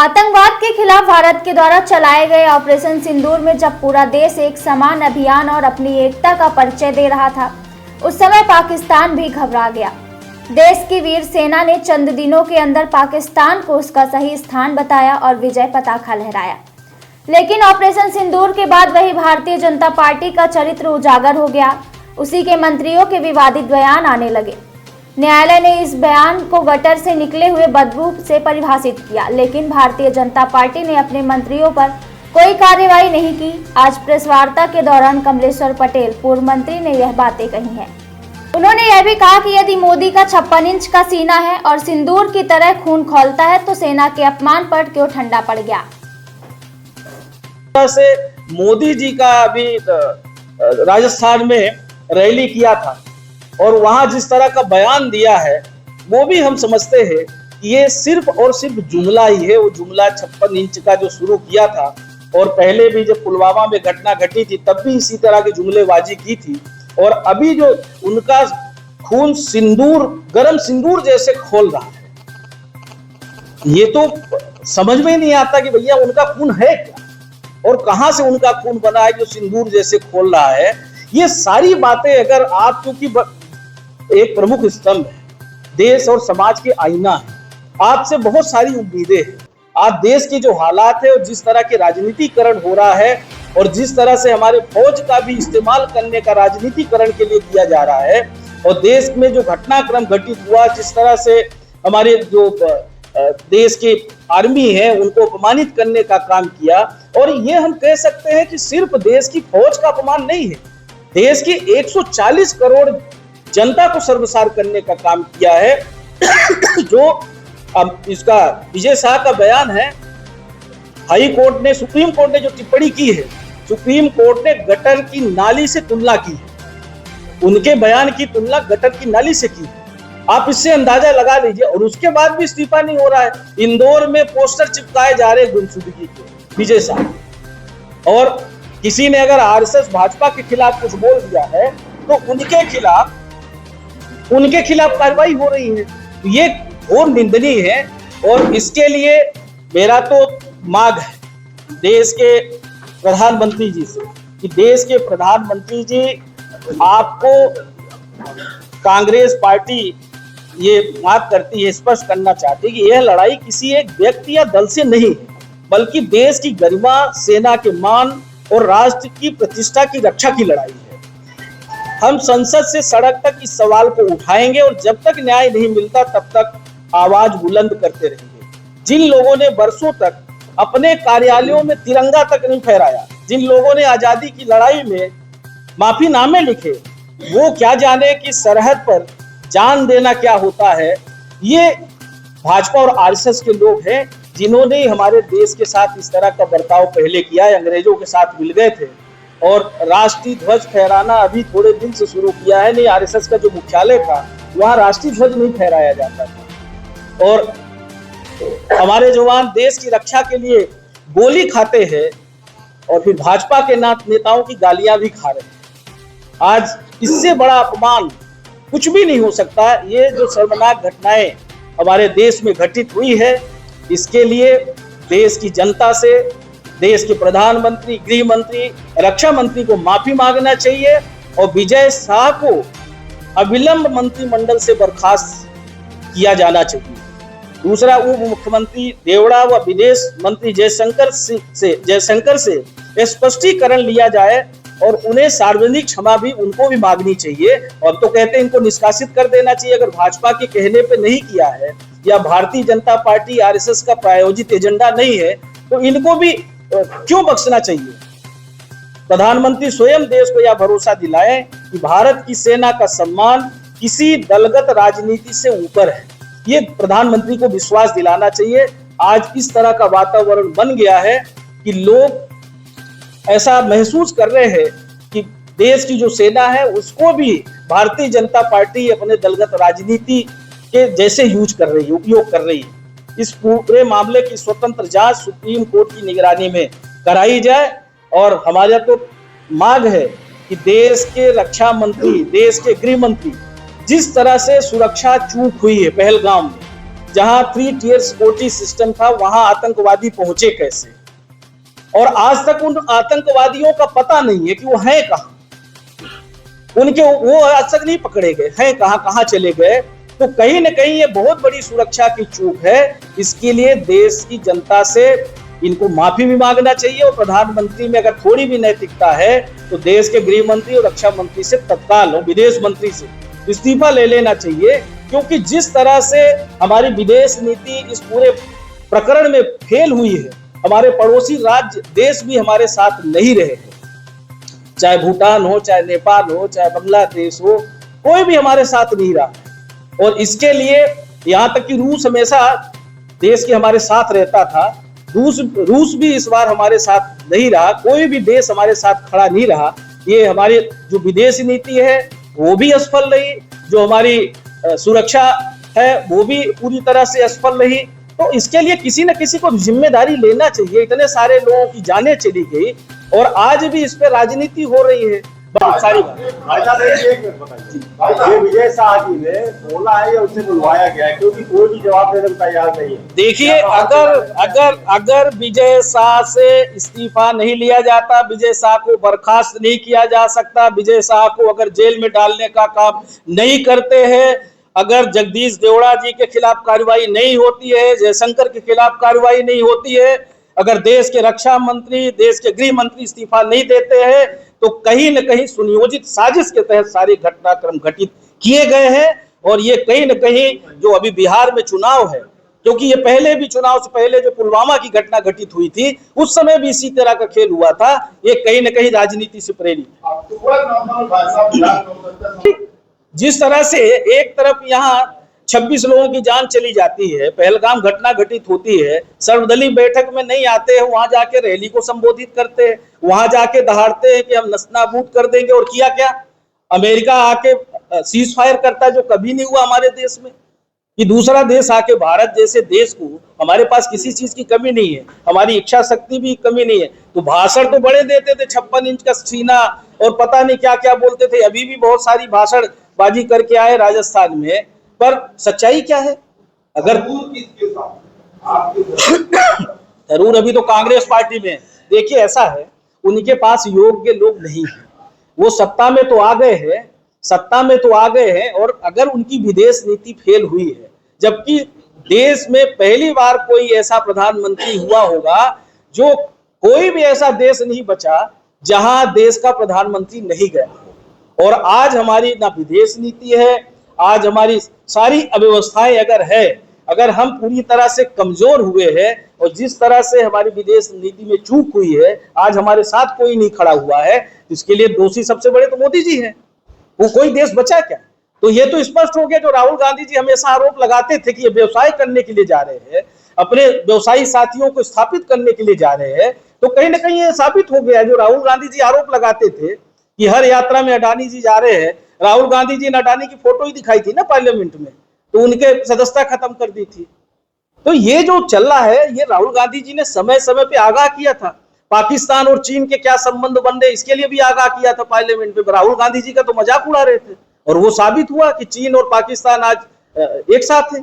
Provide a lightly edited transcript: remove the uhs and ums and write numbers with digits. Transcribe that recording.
आतंकवाद के खिलाफ भारत के द्वारा चलाए गए ऑपरेशन सिंदूर में जब पूरा देश एक समान अभियान और अपनी एकता का परिचय दे रहा था, उस समय पाकिस्तान भी घबरा गया। देश की वीर सेना ने चंद दिनों के अंदर पाकिस्तान को उसका सही स्थान बताया और विजय पताका लहराया। लेकिन ऑपरेशन सिंदूर के बाद वही भारतीय जनता पार्टी का चरित्र उजागर हो गया। उसी के मंत्रियों के विवादित बयान आने लगे। न्यायालय ने इस बयान को गटर से निकले हुए बदबू से परिभाषित किया, लेकिन भारतीय जनता पार्टी ने अपने मंत्रियों पर कोई कार्रवाई नहीं की। आज प्रेस वार्ता के दौरान कमलेश्वर पटेल पूर्व मंत्री ने यह बातें कही हैं। उन्होंने यह भी कहा कि यदि मोदी का 56 इंच का सीना है और सिंदूर की तरह खून खौलता है तो सेना के अपमान पर क्यों ठंडा पड़ गया। से मोदी जी का अभी राजस्थान में रैली किया था और वहां जिस तरह का बयान दिया है वो भी हम समझते हैं कि ये सिर्फ और सिर्फ जुमला ही है। वो जुमला 56 इंच का जो शुरू किया था और पहले भी जब पुलवामा में घटना घटी थी तब भी इसी तरह की जुमलेबाजी की थी, और अभी जो उनका खून सिंदूर, गरम सिंदूर जैसे खोल रहा है, ये तो समझ में नहीं आता कि भैया उनका खून है क्या और कहां से उनका खून बना है जो सिंदूर जैसे खोल रहा है। ये सारी बातें अगर आप, क्योंकि एक प्रमुख स्तंभ है, देश और समाज के आईना है, आपसे बहुत सारी उम्मीदें हैं। आज देश की जो हालात है और जिस तरह के राजनीतिकरण हो रहा है और जिस तरह से हमारे फौज का भी इस्तेमाल करने का राजनीतिकरण के लिए किया जा रहा है, और देश में जो घटनाक्रम घटित हुआ, जिस तरह से हमारे जो देश की आर्मी है उनको अपमानित करने का काम किया, और ये हम कह सकते हैं कि सिर्फ देश की फौज का अपमान नहीं है, देश की 140 करोड़ जनता को सर्वसार करने का काम किया है। जो अब इसका विजय शाह का बयान है, हाई कोर्ट ने, सुप्रीम कोर्ट ने जो टिप्पणी की है, सुप्रीम कोर्ट ने गटर की नाली से तुलना की है, उनके बयान की तुलना गटर की नाली से की है। आप इससे अंदाजा लगा लीजिए, और उसके बाद भी इस्तीफा नहीं हो रहा है। इंदौर में पोस्टर चिपकाए जा रहे गुमशुदगी के विजय शाह, और किसी ने अगर आरएसएस भाजपा के खिलाफ कुछ बोल दिया है तो उनके खिलाफ कार्रवाई हो रही है। ये घोर निंदनीय है, और इसके लिए मेरा तो मांग है देश के प्रधानमंत्री जी से कि देश के प्रधानमंत्री जी, आपको कांग्रेस पार्टी ये बात करती है, स्पष्ट करना चाहती है कि यह लड़ाई किसी एक व्यक्ति या दल से नहीं है, बल्कि देश की गरिमा, सेना के मान और राष्ट्र की प्रतिष्ठा की रक्षा की लड़ाई है। हम संसद से सड़क तक इस सवाल को उठाएंगे, और जब तक न्याय नहीं मिलता तब तक आवाज बुलंद करते रहेंगे। जिन लोगों ने वर्षों तक अपने कार्यालयों में तिरंगा तक नहीं फहराया, जिन लोगों ने आजादी की लड़ाई में माफीनामे लिखे, वो क्या जाने कि सरहद पर जान देना क्या होता है। ये भाजपा और आरएसएस के लोग हैं जिन्होंने हमारे देश के साथ इस तरह का बर्ताव पहले किया है। अंग्रेजों के साथ मिल गए थे और राष्ट्रीय ध्वज फहराना अभी थोड़े दिन से शुरू किया है। नहीं, आरएसएस का जो मुख्यालय था वहां राष्ट्रीय ध्वज नहीं फहराया जाता था, और हमारे जवान देश की रक्षा के लिए गोली खाते हैं और फिर भाजपा के नेताओं की गालियां भी खा रहे हैं। आज इससे बड़ा अपमान कुछ भी नहीं हो सकता। ये जो शर्मनाक घटनाएं हमारे देश में घटित हुई है, इसके लिए देश की जनता से देश के प्रधानमंत्री, गृह मंत्री, रक्षा मंत्री को माफी मांगना चाहिए, और विजय शाह को अविलंब मंत्रिमंडल से बर्खास्त किया जाना चाहिए। दूसरा, उप मुख्यमंत्री देवड़ा व विदेश मंत्री जयशंकर से स्पष्टीकरण लिया जाए और उन्हें सार्वजनिक क्षमा भी उनको भी मांगनी चाहिए। और तो कहते हैं इनको निष्कासित कर देना चाहिए। अगर भाजपा के कहने पे नहीं किया है या भारतीय जनता पार्टी आरएसएस का प्रायोजित एजेंडा नहीं है तो इनको भी क्यों बख्शना चाहिए। प्रधानमंत्री स्वयं देश को यह भरोसा दिलाएं कि भारत की सेना का सम्मान किसी दलगत राजनीति से ऊपर है। ये प्रधानमंत्री को विश्वास दिलाना चाहिए। आज इस तरह का वातावरण बन गया है कि लोग ऐसा महसूस कर रहे हैं कि देश की जो सेना है उसको भी भारतीय जनता पार्टी अपने दलगत राजनीति के जैसे उपयोग कर रही है। इस पूरे मामले की स्वतंत्र जांच सुप्रीम कोर्ट की निगरानी में कराई जाए, और हमारा तो मांग है कि देश के रक्षा मंत्री, देश के गृह मंत्री, जिस तरह से सुरक्षा चूक हुई है पहलगाम में, जहां 3 tier सिक्योरिटी सिस्टम था, वहां आतंकवादी पहुंचे कैसे, और आज तक उन आतंकवादियों का पता नहीं है कि वो हैं कहां, वो आज तक नहीं पकड़े गए, हैं कहां चले गए। तो कहीं ना कहीं ये बहुत बड़ी सुरक्षा की चूक है। इसके लिए देश की जनता से इनको माफी भी मांगना चाहिए, और प्रधानमंत्री में अगर थोड़ी भी नैतिकता है तो देश के गृह मंत्री और रक्षा मंत्री से तत्काल, और विदेश मंत्री से इस्तीफा ले लेना चाहिए, क्योंकि जिस तरह से हमारी विदेश नीति इस पूरे प्रकरण में फेल हुई है, हमारे पड़ोसी राज्य देश भी हमारे साथ नहीं रहे हैं, चाहे भूटान हो, चाहे नेपाल हो, चाहे बांग्लादेश हो, कोई भी हमारे साथ नहीं रहा। और इसके लिए यहाँ तक कि रूस हमेशा देश के हमारे साथ रहता था, रूस भी इस बार हमारे साथ नहीं रहा, कोई भी देश हमारे साथ खड़ा नहीं रहा। ये हमारी जो विदेश नीति है वो भी असफल रही, जो हमारी सुरक्षा है वो भी पूरी तरह से असफल रही। तो इसके लिए किसी न किसी को जिम्मेदारी लेना चाहिए। इतने सारे लोगों की जानें चली गई और आज भी इस पे राजनीति हो रही है बहुत सारी। ये विजय शाह जी ने बोला है या उससे बुलवाया गया है, क्योंकि कोई भी जवाब देने को तैयार नहीं है। देखिए, अगर विजय शाह से इस्तीफा नहीं लिया जाता, विजय शाह को बर्खास्त नहीं किया जा सकता, विजय शाह को अगर जेल में डालने का काम नहीं करते हैं, अगर जगदीश देवड़ा जी के खिलाफ कार्रवाई नहीं होती है, जयशंकर के खिलाफ कार्रवाई नहीं होती है, अगर देश के रक्षा मंत्री, देश के गृह मंत्री इस्तीफा नहीं देते हैं, तो कहीं न कहीं सुनियोजित साजिश के तहत सारे घटनाक्रम घटित किए गए हैं। और ये कहीं न कहीं जो अभी बिहार में चुनाव है, क्योंकि ये पहले भी चुनाव से पहले जो पुलवामा की घटना घटित हुई थी, उस समय भी इसी तरह का खेल हुआ था। ये कहीं न कहीं राजनीति से प्रेरित। जिस तरह से एक तरफ यहाँ 26 लोगों की जान चली जाती है, पहलगाम घटना घटित होती है, सर्वदलीय बैठक में नहीं आते हैं, वहां जाके रैली को संबोधित करते हैं, वहां जाके दहाड़ते हैं कि हम नस्तानाबूद कर देंगे। और किया क्या? अमेरिका आके सीज फायर करता है, जो कभी नहीं हुआ हमारे देश में, कि दूसरा देश आके भारत जैसे देश को, हमारे पास किसी चीज की कमी नहीं है, हमारी इच्छा शक्ति भी कमी नहीं है, तो भाषण तो बड़े देते थे, 56 इंच का सीना और पता नहीं क्या क्या बोलते थे। अभी भी बहुत सारी भाषणबाजी करके आए राजस्थान में, पर सच्चाई क्या है? अगर जरूर अभी तो कांग्रेस पार्टी में, देखिए ऐसा है, उनके पास योग्य लोग नहीं है, वो सत्ता में तो आ गए हैं, और अगर उनकी विदेश नीति फेल हुई है, जबकि देश में पहली बार कोई ऐसा प्रधानमंत्री हुआ होगा, जो कोई भी ऐसा देश नहीं बचा जहां देश का प्रधानमंत्री नहीं गया। और आज हमारी ना विदेश नीति है, आज हमारी सारी अव्यवस्थाएं अगर हम पूरी तरह से कमजोर हुए हैं, और जिस तरह से हमारी विदेश नीति में चूक हुई है, आज हमारे साथ कोई नहीं खड़ा हुआ है, इसके लिए दोषी सबसे बड़े तो मोदी जी हैं। वो कोई देश बचा क्या? तो ये तो स्पष्ट हो गया, जो राहुल गांधी जी हमेशा आरोप लगाते थे कि ये व्यवसाय करने के लिए जा रहे हैं, अपने व्यवसायी साथियों को स्थापित करने के लिए जा रहे हैं, तो कहीं ना कहीं ये साबित हो गया। जो राहुल गांधी जी आरोप लगाते थे कि हर यात्रा में अडानी जी जा रहे हैं, राहुल गांधी जी ने अडानी की फोटो ही दिखाई थी ना पार्लियामेंट में, तो उनके सदस्यता खत्म कर दी थी। तो ये जो चल रहा है, ये राहुल गांधी जी ने समय समय पे आगाह किया था। पाकिस्तान और चीन के क्या संबंध बन रहे, इसके लिए भी आगाह किया था पार्लियामेंट में। राहुल गांधी जी का तो मजाक उड़ा रहे थे, और वो साबित हुआ कि चीन और पाकिस्तान आज एक साथ है।